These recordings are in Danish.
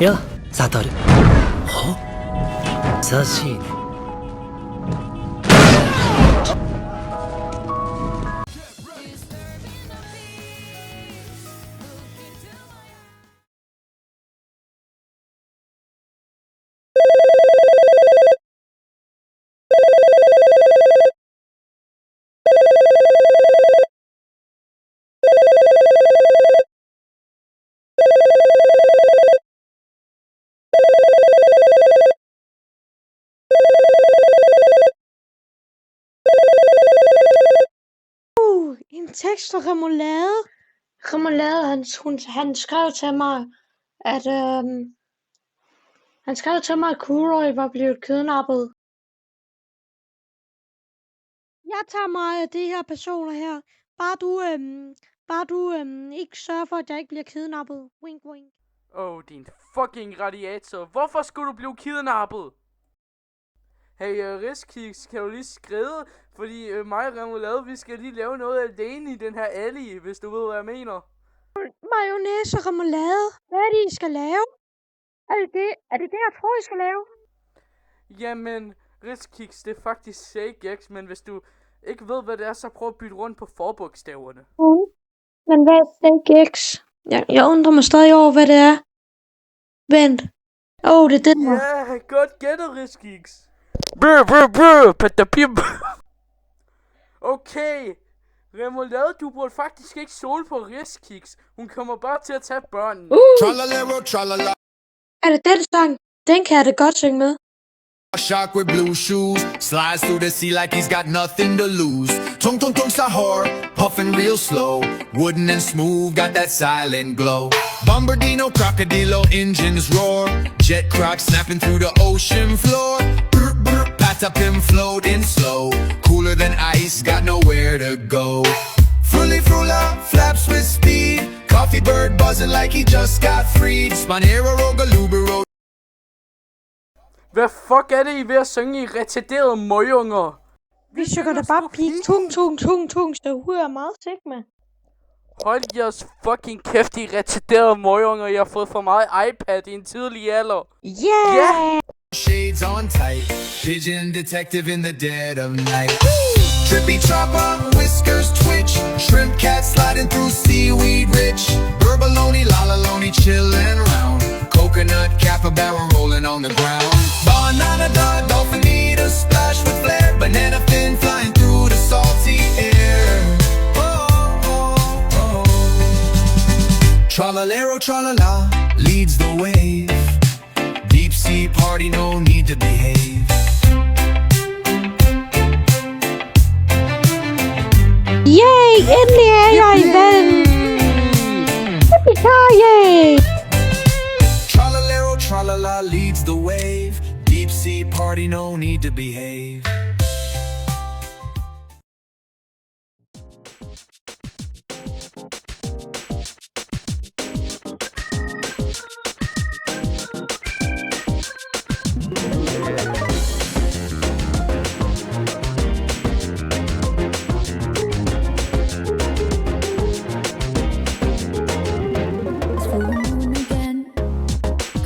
よ、サトル。ほ？優しいね。En tekst fra Remoulade. Remoulade, han skrev til mig, at Kuroi var blevet kidnappet. Jeg tager mig af de her personer her. Bare du ikke sørger for, at jeg ikke bliver kidnappet. Wink, wink. Din fucking radiator. Hvorfor skulle du blive kidnappet? Hey, Riskiks, kan du lige skrive? Fordi mig og Remoulade, vi skal lige lave noget alene i den her alley, hvis du ved, hvad jeg mener. Mayonnaise og remoulade. Hvad er det, I skal lave? Er det det, jeg tror, I skal lave? Jamen, Riskiks, det er faktisk Shake-X, men hvis du ikke ved, hvad det er, så prøv at bytte rundt på forbogstaverne. Men hvad er Shake-X? Jeg undrer mig stadig over, hvad det er. Vent. Det er den her. Ja, godt gættet, Riskiks. Brr, patapim. Okay, Remoulade, du burde faktisk ikke stole på Riskiks. Hun kommer bare til at tage børnene. Er det den sang? Den kan jeg da godt synge med. A shark with blue shoes slides through the sea like he's got nothing to lose. Tung tung tung sahur, puffing real slow, wooden and smooth, got that silent glow. Bombardino, crocodilo, engines roar, jet crocs snapping through the ocean floor. Brr, brr, patapim floating slow, cooler than ice, got nowhere to go. Fully frula, flaps with speed, coffee bird buzzing like he just got freed. Spanero, rogalubero. Hvad fuck er det, I ved at synge i retarderede møgunger? Vi synger da bare pik, tung, så hun er meget sick med. Hold jeres fucking kæft, I retarderede møgunger. Jeg har fået for meget iPad i en tidlig alder. Yeah! Shades on tight, pigeon detective in the dead of night. Trippy chopper, whiskers twitch, shrimp cat sliding through seaweed rich. Burbaloni, lalaloni, chillin' round. Coconut capybara rolling on the ground. Banana dog, dolphin need a splash with flair. Banana fin flying through the salty air. Tralalero, tralala, leads the wave. Deep sea party, no need to behave. Yay! Endelig er jeg i vandet! Yay! Tralalero, tralala, leads the wave. Deep sea party, no need to behave.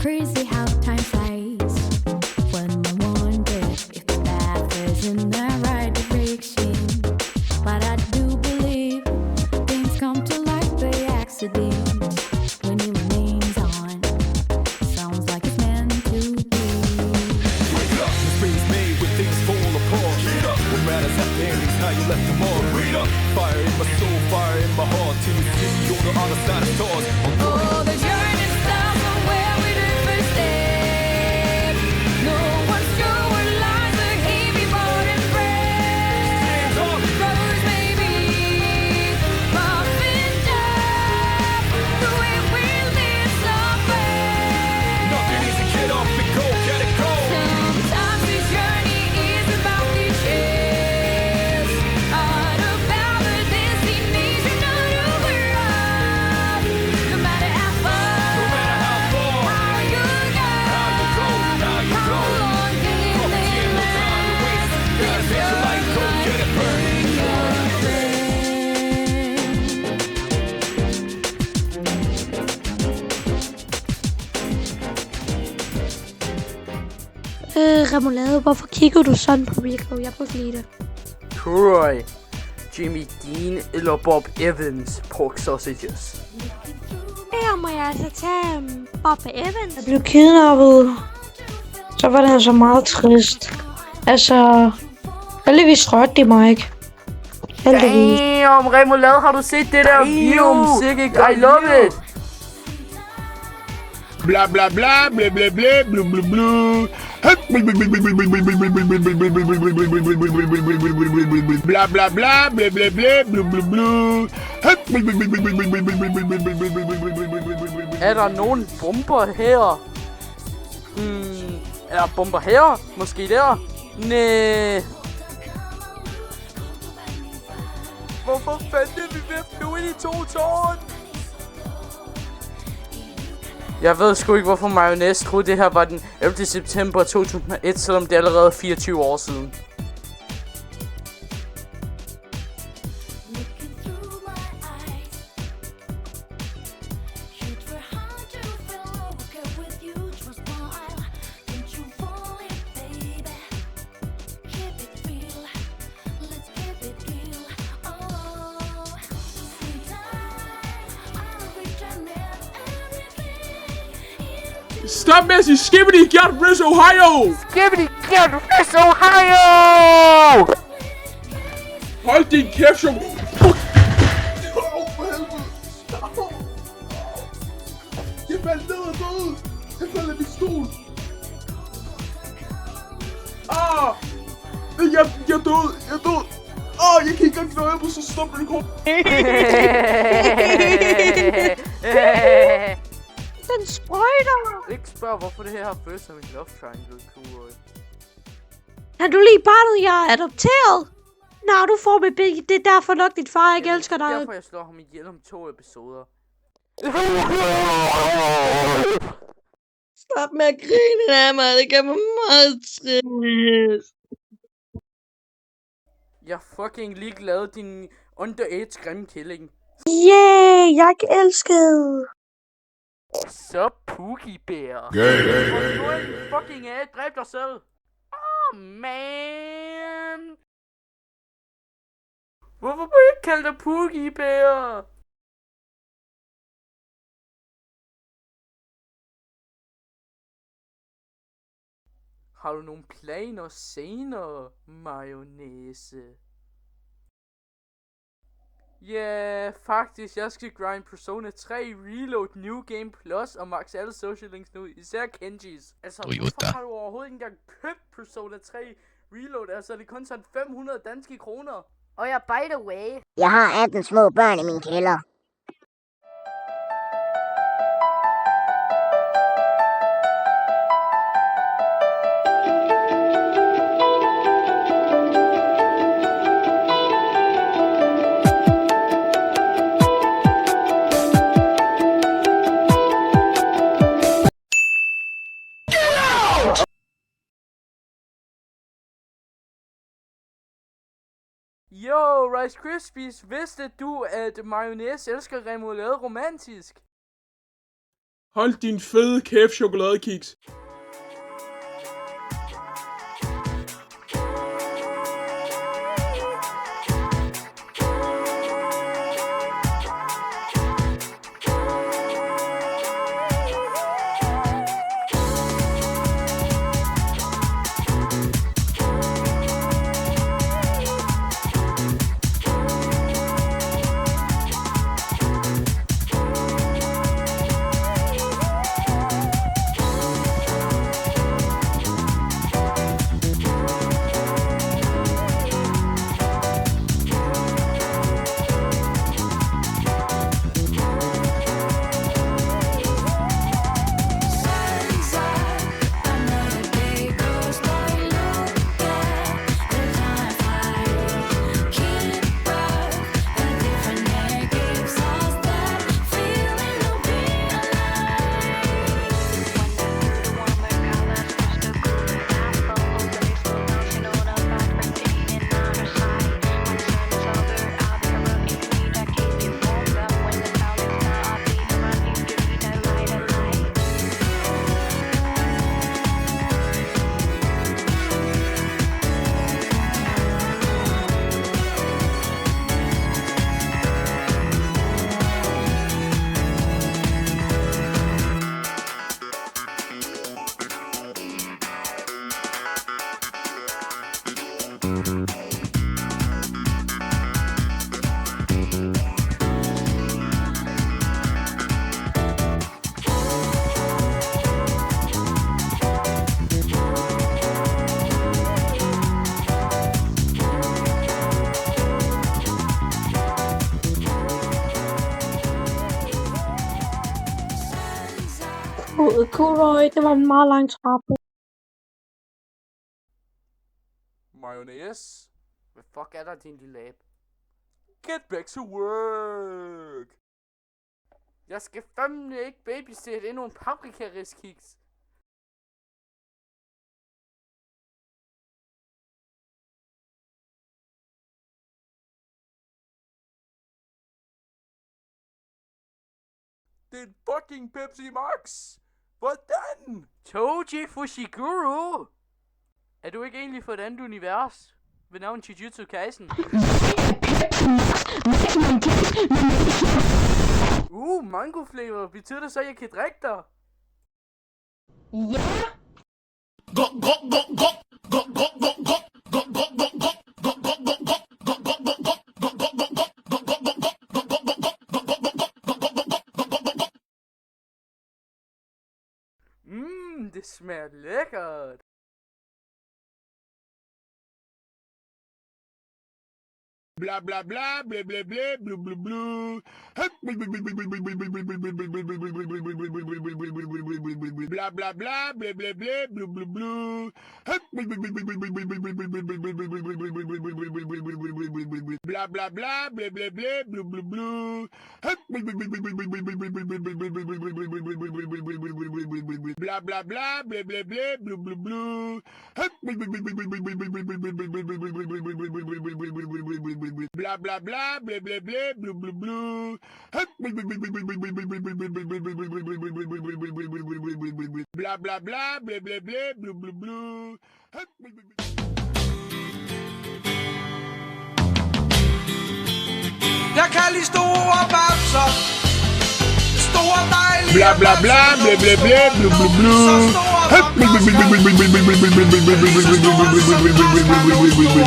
Crazy how time flies when I wonder if the path is in the right direction. But I do believe things come to light by accident when your name's on. Sounds like it's meant to be. Wake up, the spring's made when things fall apart. What matters at the end is how you left them all. Fire in my soul, fire in my heart. Till we see on the other side of stars. Oh, the journey starts from where we did first step. No one's sure what lies ahead before it breaks. Rose baby, muffin top, the way we'll live somewhere. Nothing easy, get off and go, get it go. Sometimes this journey is about the chase, not about the destination, not who we're at. Remoulade, hvorfor kigger du sådan på Rico? Jeg kunne ikke lide det. Troy, Jimmy Dean eller Bob Evans pork sausages? Her må jeg altså tage Bob Evans. Jeg blev kidnappet. Så var det altså meget trist. Altså, heldigvis rørte de mig ikke. Heldigvis. Damn, Remoulade, har du set det der view? Sikke, I love it. Bla bla bla bla bla bla bla bla bla. Bla bla bla bla bla bla bla bla bla. Er der nogen bomber her? Er der bomber her? Måske der? Næh. Hvorfor fanden er vi ved at flyve ind i 2 tårn? Jeg ved sgu ikke, hvorfor Mayonnaise troede, det her var den 11. september 2001, selvom det er allerede 24 år siden. Stop med at sige Skibbity Get Riz Ohio! Skibbity get this Ohio! Hold din kæft, sjov! Jeg faldt ned og døde! Jeg faldt af min stol! Jeg døde! Jeg kan ikke engang klare på så stop record! Den sprøjter! Ikke spørg, hvorfor det her har følt som en love triangle, Kuroy. Har du lige barnet, jeg er adopteret? Nå, du får med begge. Det er derfor nok, din far ikke elsker dig. Derfor jeg slår ham ihjel om 2 episoder. Stop med at grine af mig, det gør mig meget trist. Jeg er fucking ligeglad, din underage grimme killing. Yeah, jeg er elsket. Så Pookie Bear. Hvor du en fucking af, dræb dig selv. Oh man. Hvorfor må jeg ikke kalde dig Pookie Bear? Har du nogle planer senere, Mayonnaise? Ja, faktisk, jeg skal grind Persona 3, Reload, New Game Plus og max alle social links nu, især Kenjis. Altså, hvorfor har du overhovedet ikke engang købt Persona 3 Reload? Altså, det er kun sådan 500 danske kroner. Og jeg by the way. Jeg har 18 små børn i min kælder. Yo, Rice Krispies, vidste du, at Mayonnaise elsker remoulade romantisk? Hold din fede kæft, chokoladekiks. Cool, det var en meget lang trappe. Mayonnaise? Hvad fuck er der, din lille abe? Get back to work! Jeg skal fandme ikke babysitte endnu en paprikariskiks. Det er en fucking Pepsi Max! Hvordan? Toji Fushiguro! Er du ikke egentlig fra et andet univers? Ved navn Jujutsu Kaisen? Mango flavor. Betyder det så, at jeg kan drikke dig? Ja! Det smager lækkert. Blah blah blah blah blah blah blah blah blah. Blah blah blah blah blah blah blah blah blah blah blah. Blah blah blah blah blah blah blah blah blah Jeg kan lide store babser. Store dejlige blah blah blah blah blah blah blah blah blah. Blah blah blah blah blah blah blah blah blah.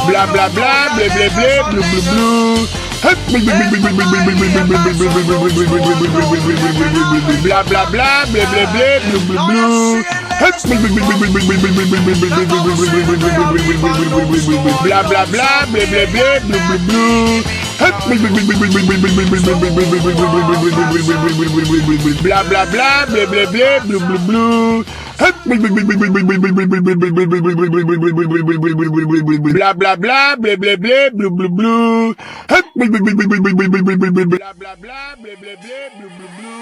Blah blah blah blah blah blah blah blah blah. Blah blah blah blah blah blah blah blah blah. Blah blah blah blah blah blah blah blah blah. Blah blah blah blah blah blah blah blah blah. Blah blah blah blah blah blah blah blah blah.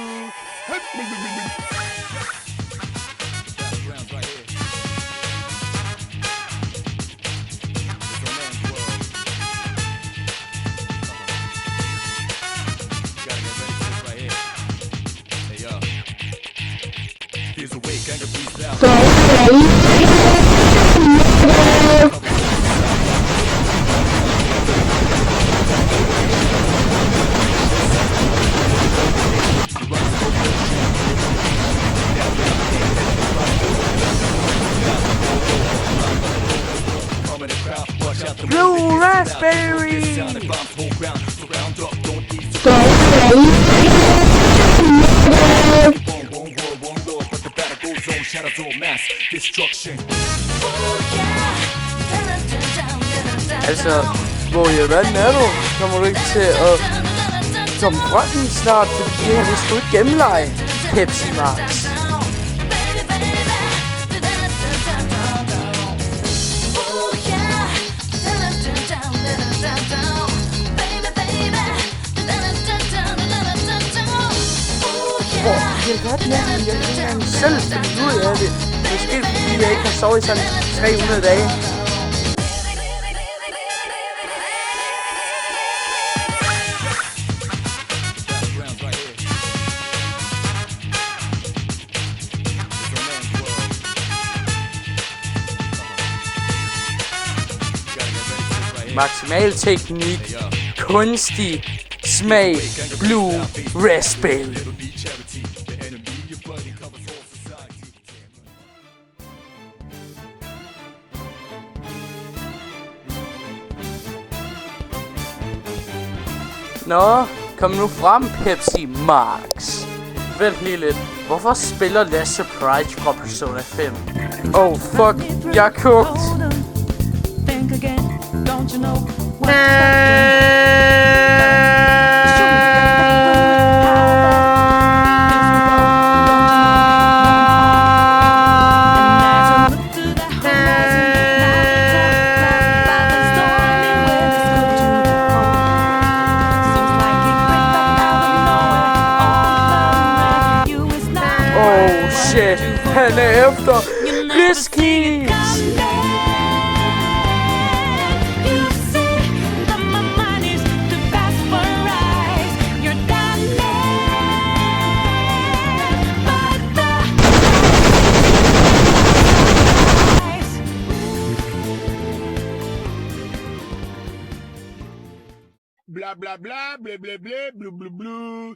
Blue raspberry. Altså, hvor i verden er du? Kommer du ikke til at komme frem snart, fordi det her er sgu ikke gennemleje. Pepsi Max. Jeg kan godt lide, at jeg ikke engang selv finde ud af det. Måske fordi jeg ikke har sovet i sådan 300 dage. Maksimal teknik, kunstig smag, blue raspberry. Nå, kom nu frem, Pepsi Max. Vent lige lidt. Hvorfor spiller Lasse Surprise fra Persona 5? Oh fuck, jeg er kogt. Oh shit, han er efter Risky. Blah blah blah blah blah blah blah blah blah.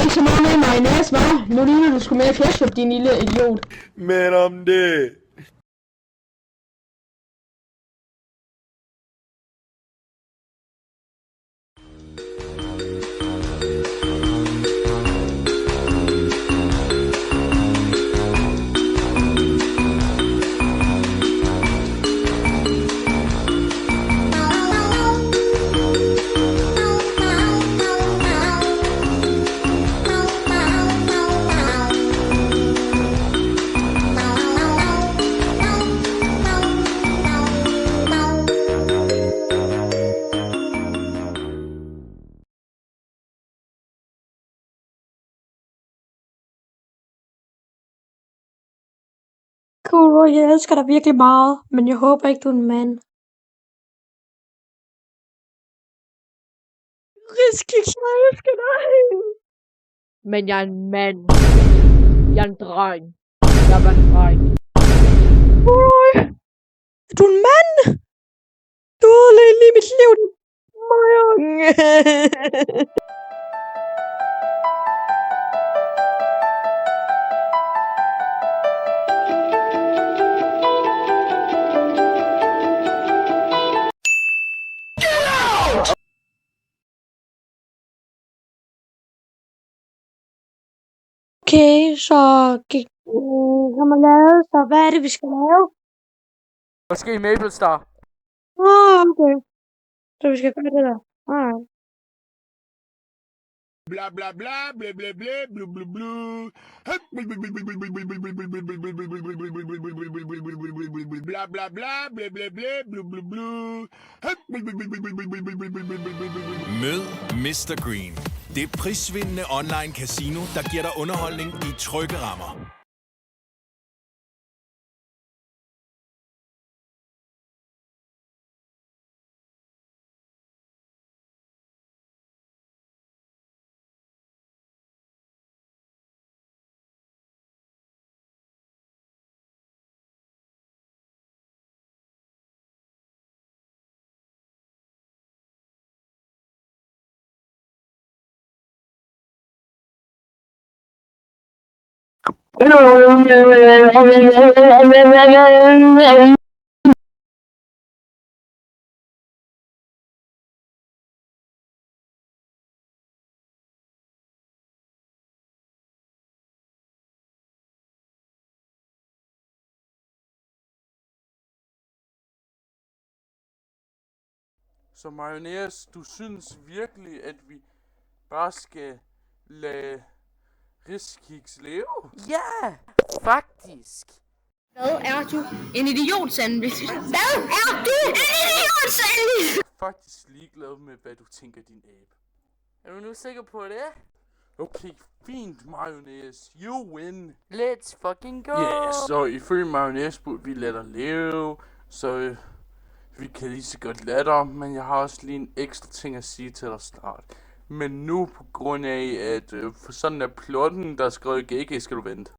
Ikke så meget med mayonnaise, hva'? Nu ligner du sgu med ketchup, din lille idiot. Men om det... Kuro, jeg elsker dig virkelig meget, men jeg håber ikke, du er en mand. Risky, jeg elsker dig. Men jeg er en mand. Jeg er en dreng. Jeg var en dreng. Kuro, er du en mand? Du ødelagde lige mit liv, din møgung. Okay, så kan man lave, så hvad er det, vi skal lave? Måske Maple Star. Okay. Så vi skal gøre det der. Alright. Blah blah blah blah blah blah blah blah blah. Blah blah blah blah blah blah blah blah blah. Mød Mr. Green. Det prissvindende online casino, der giver dig underholdning i trygge rammer. Så mayonnaise, du synes virkelig, at vi bare skal lade Riskiks leve? Ja, faktisk. Hvad er du? En idiot-sandwich. Hvad er du? En idiot-sandwich! Jeg er faktisk ligeglad med, hvad du tænker, din abe. Er du nu sikker på det? Okay, fint, mayonnaise. You win. Let's fucking go. Ja, så ifølge mayonnaise burde vi lade dig leve. Så vi kan lige så godt lade dig, men jeg har også lige en ekstra ting at sige til dig snart. Men nu på grund af, at for sådan er plotten, der er skrevet i GG, skal du vente.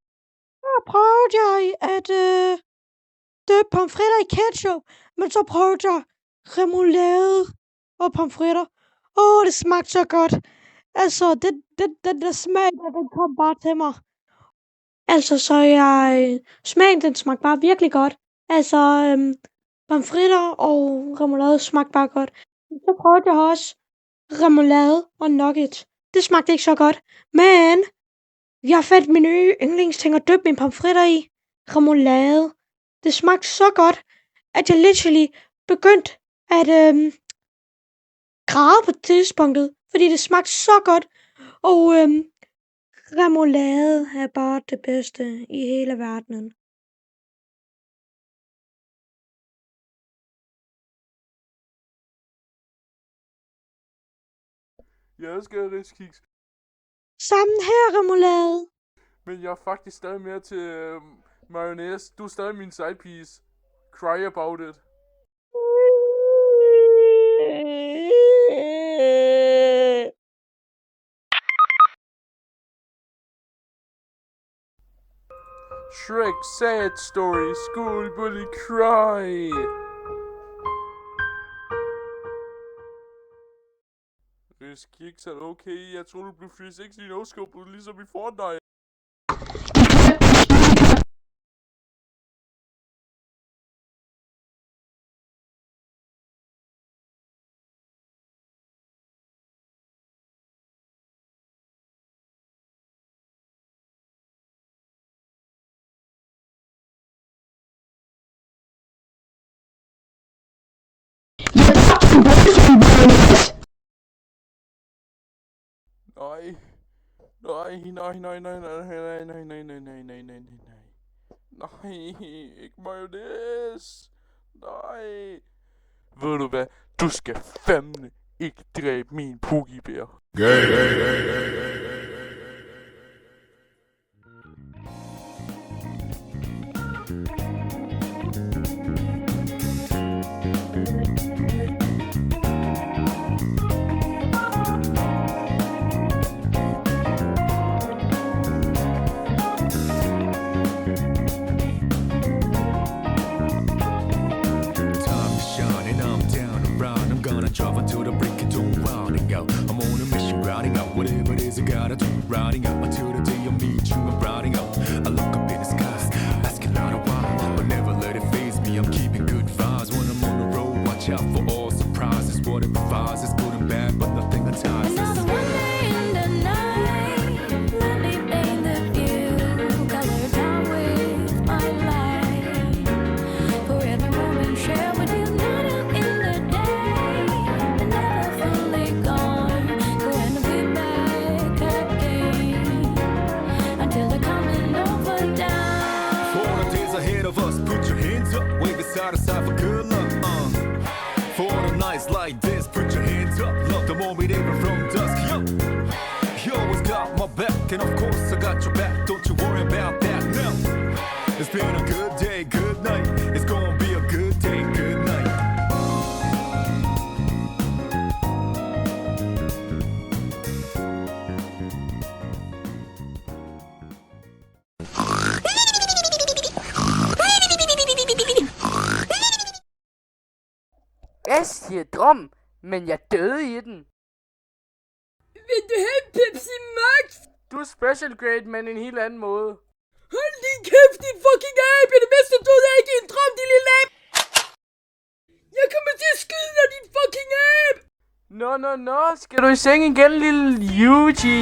Så prøvede jeg at døbe pomfritter i ketchup, men så prøvede jeg remoulade og pomfritter. Det smagte så godt. Altså, den der smag, den kom bare til mig. Altså, så smagen, den smagte bare virkelig godt. Altså, pomfritter og remoulade smagte bare godt. Så prøvede jeg også remoulade og nuggets. Det smagte ikke så godt. Men jeg fandt min nye yndlingsting at dyppe mine pomfritter i. Remoulade. Det smagte så godt, at jeg literally begyndte at græde på tidspunktet. Fordi det smagte så godt. Og remoulade er bare det bedste i hele verdenen. Jeg elsker riskiks. Sammen her, remoulade. Men jeg er faktisk stadig mere til mayonnaise. Du er stadig min side piece. Cry about it. Shrek, sad story, school bully, cry. Riskiks, er det okay? Jeg tror du blev 360 i no-scopet, ligesom i Fortnite. Nej, ikke mayonnaise. Nej. Ved du hvad? Du skal fandme ikke dræbe min pugibær. Drive until the break of dawn, rounding out. I'm on a mission, routing out whatever it is I gotta do. Routing out until the day I meet you. I'm routing out. I look up in the skies, asking out a while, but never let it faze me. I'm keeping good vibes when I'm on the road. Watch out for all surprises. Whatever vibes is good and bad, but nothing ties. Another one day in the night, let me paint the view, color down with my light. For every moment share with you, not in the day, and never fully gone. Going to be back again until the coming over down. For the days ahead of us, put your hands up, wave it side to side for good luck. For the nights like this, put your hands up, love the moment even from dusk. Yo, you always got my back, and of course I got your back. Don't you worry about that now. It's been a good day, good night. It's gonna be a good day, good night. Jeg siger drum, men jeg døde i den. Vil du have Pepsi Max? Du er special grade, men en helt anden måde. Hold din kæft, din fucking abe! Det bedste død er ikke en drum, din lille abe! Jeg kommer til at skyde dig, din fucking abe! Nå, skal du i seng igen, lille Yuji?